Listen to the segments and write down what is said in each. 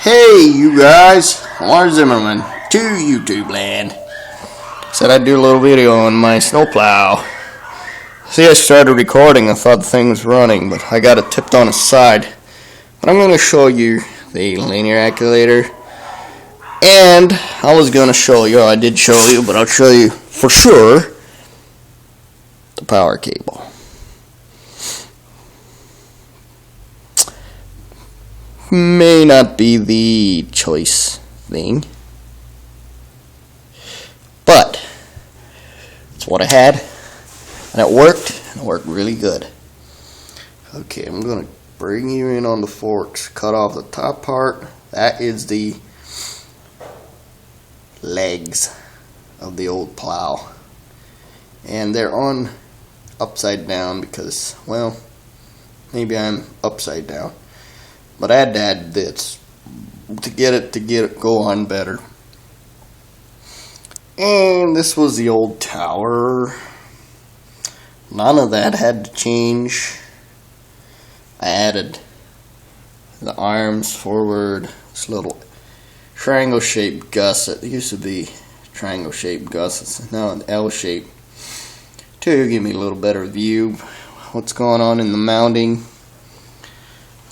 Hey, you guys, Lars Zimmerman to YouTube land. Said I'd do a little video on my snowplow. See, I started recording. I thought the thing was running, but I got it tipped on its side. But I'm going to show you the linear actuator. And I was going to show you, I did show you, but I'll show you for sure the power cable. May not be the choice thing, but it's what I had, and it worked really good. Okay, I'm going to bring you in on the forks, cut off the top part. That is the legs of the old plow, and they're on upside down because, well, maybe I'm upside down. But I had to add this to get it go on better. And this was the old tower. None of that had to change. I added the arms forward, this little triangle shaped gusset. It used to be triangle shaped gussets, now an L shape, to give me a little better view what's going on in the mounting.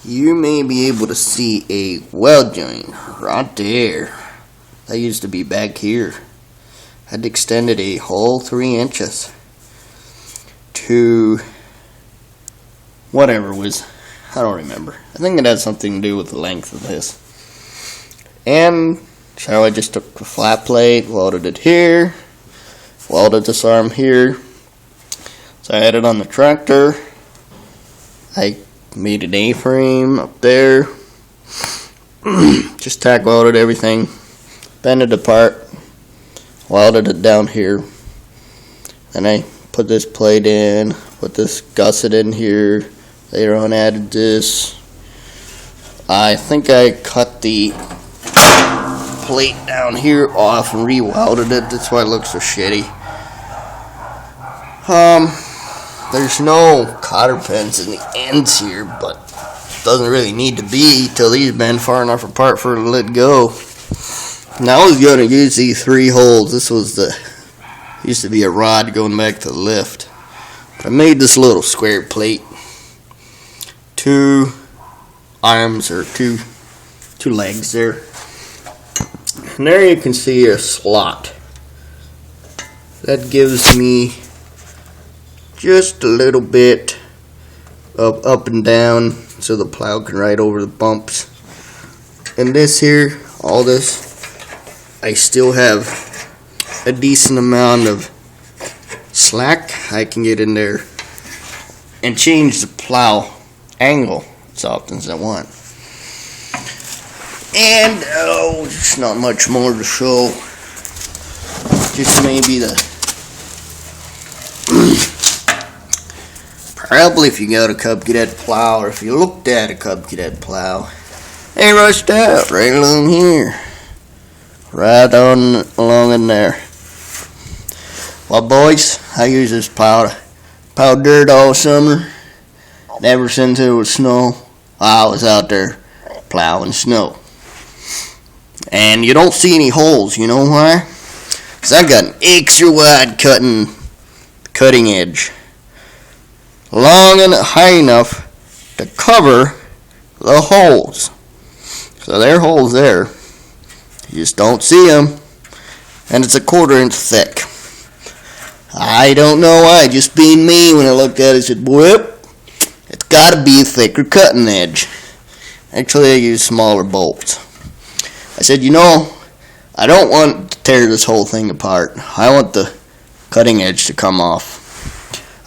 You may be able to see a weld joint right there. That used to be back here. I'd extended a whole 3 inches to whatever was, I don't remember. I think it had something to do with the length of this. And so I just took the flat plate, welded it here, welded this arm here. So I had it on the tractor. I made an A-frame up there. Just tack welded everything, bent it apart, welded it down here. Then I put this plate in, put this gusset in here. Later on added this. I think I cut the plate down here off and re-welded it. That's why it looks so shitty. There's no cotter pins in the ends here, but it doesn't really need to be till these bend far enough apart for it to let go. Now I was going to use these 3 holes. This was used to be a rod going back to the lift. But I made this little square plate. 2 arms, or two legs there. And there you can see a slot. That gives me just a little bit of up and down so the plow can ride over the bumps. And this here, all this, I still have a decent amount of slack. I can get in there and change the plow angle as often as I want. And there's not much more to show. Just maybe probably if you got a Cub Cadet plow, or if you looked at a Cub Cadet plow, they rushed out right along here, right on along in there. Well, boys, I use this plow to plow dirt all summer. And ever since it was snow, I was out there plowing snow. And you don't see any holes. You know why? Because I've got an extra wide cutting edge, long and high enough to cover the holes. So there are holes there. You just don't see them. And it's a 1/4 inch thick. I don't know why. Just being me, when I looked at it, I said, whoop, it's got to be a thicker cutting edge. Actually, I use smaller bolts. I said, you know, I don't want to tear this whole thing apart. I want the cutting edge to come off.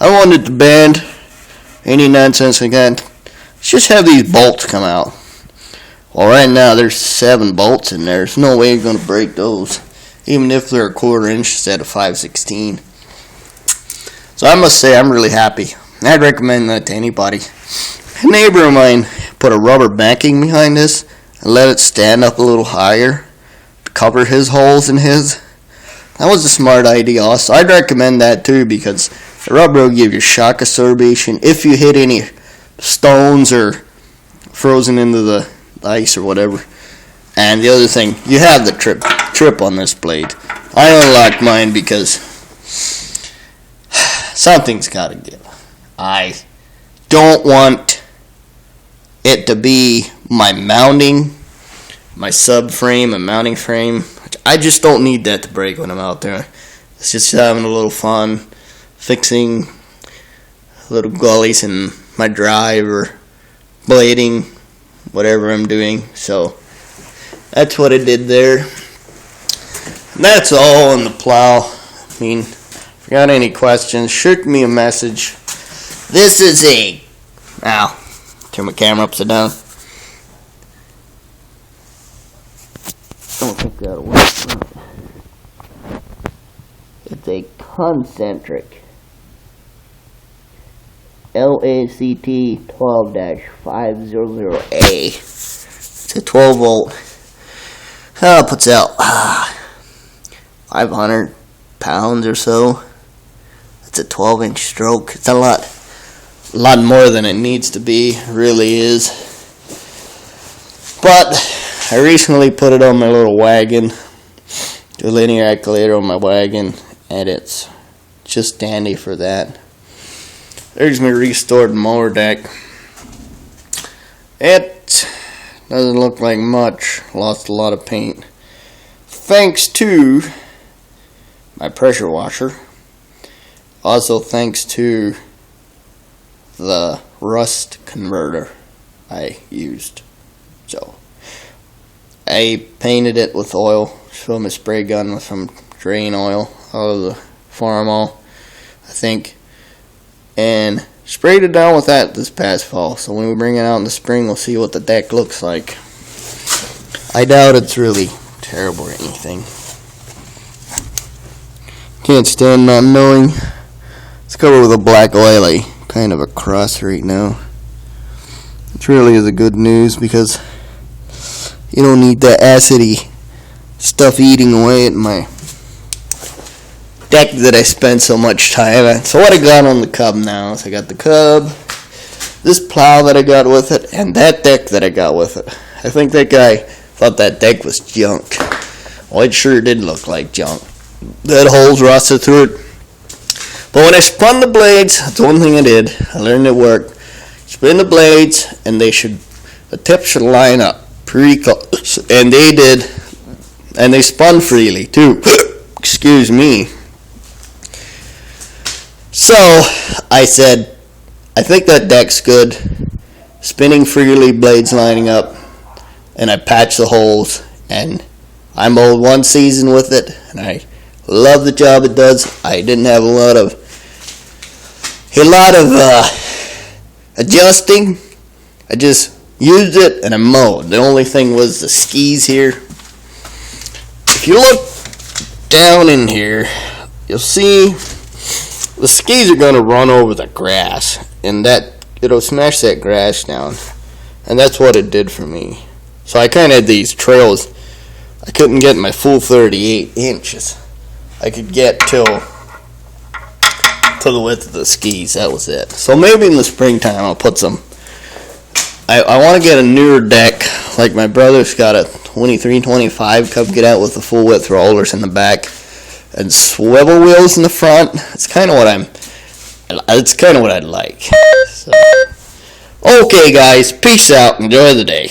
I don't want it to bend. Any nonsense like that. Let's just have these bolts come out. Well, right now there's 7 bolts in there. There's no way you're going to break those, even if they're a 1/4 inch instead of 5/16. So I must say I'm really happy. I'd recommend that to anybody. A neighbor of mine put a rubber backing behind this and let it stand up a little higher to cover his holes in his. That was a smart idea also. I'd recommend that too, because the rubber will give you shock absorption if you hit any stones or frozen into the ice or whatever. And the other thing, you have the trip on this blade. I unlocked mine because something's got to give. I don't want it to be my mounting, my subframe and mounting frame. I just don't need that to break when I'm out there. It's just having a little fun, fixing little gullies in my drive or blading, whatever I'm doing. So that's what I did there. And that's all on the plow. I mean, if you got any questions, shoot me a message. This is now, turn my camera upside down. I don't think that'll work. It's a concentric LACT 12-500A. It's a 12 volt. Puts out 500 pounds or so. It's a 12-inch stroke. It's a lot more than it needs to be. It really is. But I recently put it on my little wagon, the linear activator on my wagon, and it's just dandy for that. There's my restored mower deck. It doesn't look like much. Lost a lot of paint. Thanks to my pressure washer. Also thanks to the rust converter I used. So I painted it with oil, filled my spray gun with some drain oil out of the Farmall, I think, and sprayed it down with that this past fall. So when we bring it out in the spring, we'll see what the deck looks like. I doubt it's really terrible or anything. Can't stand not knowing. It's covered with a black oily kind of a crust right now. It really is a good news because you don't need that acidy stuff eating away at my deck that I spent so much time at. So what I got on the Cub now is I got the Cub, this plow that I got with it, and that deck that I got with it. I think that guy thought that deck was junk. Well, it sure did look like junk. That holes rusted through it. But when I spun the blades, that's one thing I did. I learned it worked. Spin the blades, and the tips should line up pretty close. And they did. And they spun freely, too. Excuse me. So, I said, I think that deck's good. Spinning freely, blades lining up. And I patched the holes. And I mowed one season with it. And I love the job it does. I didn't have a lot of adjusting. I just used it and I mowed. The only thing was the skis here. If you look down in here, you'll see the skis are going to run over the grass, and that it'll smash that grass down, and that's what it did for me. So I kind of had these trails. I couldn't get my full 38 inches. I could get till to the width of the skis. That was it. So maybe in the springtime I'll put some. I want to get a newer deck. Like my brother's got a 23-25 Cub Cadet with the full width rollers in the back and swivel wheels in the front. It's kind of what I'd like. So, okay, guys, peace out. Enjoy the day.